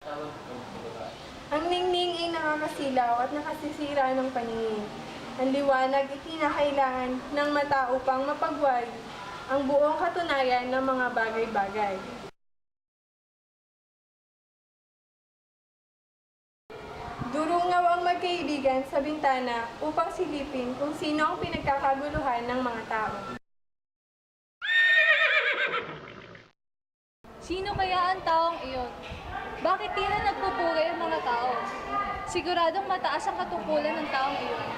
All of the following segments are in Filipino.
Ang ningning ay nakakasilaw at nakasisira ng paningin. Ang liwanag ay kinakailangan ng mata upang mapagwari ang buong katunayan ng mga bagay-bagay. Durungaw ang magkaibigan sa bintana upang silipin kung sino ang pinagkakaguluhan ng mga tao. Sino kaya ang taong iyon? Bakit tila nagpupuri ang mga tao? Siguradong mataas ang katungkulan ng taong iyon.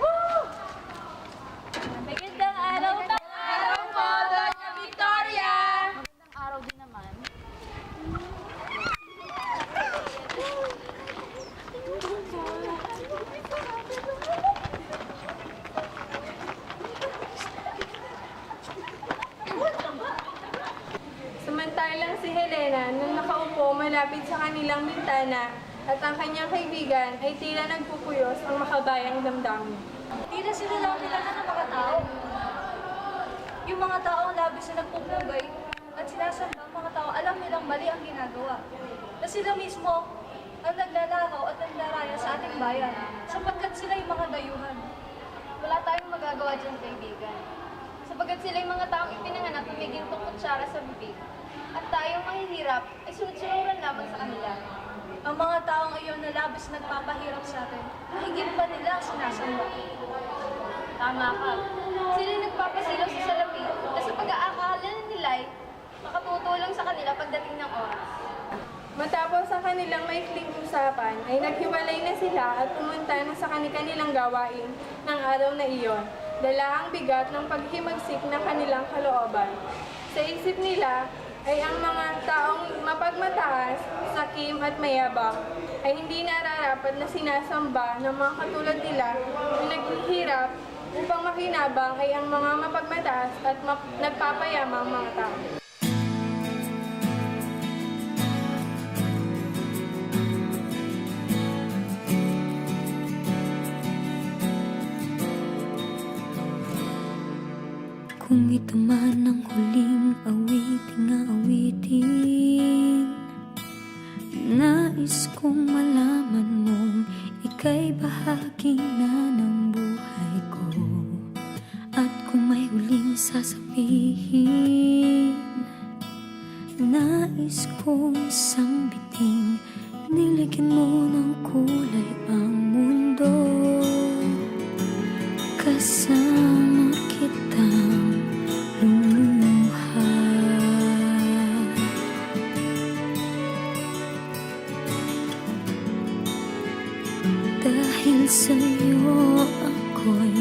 Woo! Magandang araw po! Araw po, Doña Victoria! Magandang araw din naman. Samantalang si Helena nang nakaupo malapit sa kanilang bintana at ang kanyang kaibigan ay tila nagpupuyos ang makabayang damdamin. Tila sila lang kilala ng mga tao. Yung mga tao ang labis na nagpupugay at sinasamba ang mga tao alam nilang mali ang ginagawa. Na sila mismo ang naglalakaw at nagdaraya sa ating bayan sapagkat sila yung mga dayuhan. Wala tayong magagawa dyan, kaibigan. Sapagat sila yung mga taong ipinanganak na may ginutong kutsara sa bibig. At tayong mahihirap ay sunod-sunuran lamang sa kanila. Ang mga taong iyon na labis nagpapahirap sa atin, higit pa nila ang sinasamba. Tama ka. Sila yung nagpapasilaw sa salapi na sa pag-aakala nila ay makatutulong sa kanila pagdating ng oras. Matapos ang kanilang maikling usapan, ay naghiwalay na sila at pumunta na sa kanilang gawain ng araw na iyon, dala ang bigat ng paghimagsik ng kanilang kalooban. Sa isip nila ay ang mga taong mapagmataas, sakim at mayabang ay hindi nararapat na sinasamba ng mga katulad nila na naghihirap upang makinabang ay ang mga mapagmataas at nagpapayamang mga tao. Kung ito man ang huling awiting nais kong malaman mong ika'y bahagi na ng buhay ko. At kung may huling sasabihin, nais kong sambiting, nilagyan mo ng kulay ang mundo. Kasama kitang lumuha. Dahil sa'yo ako'y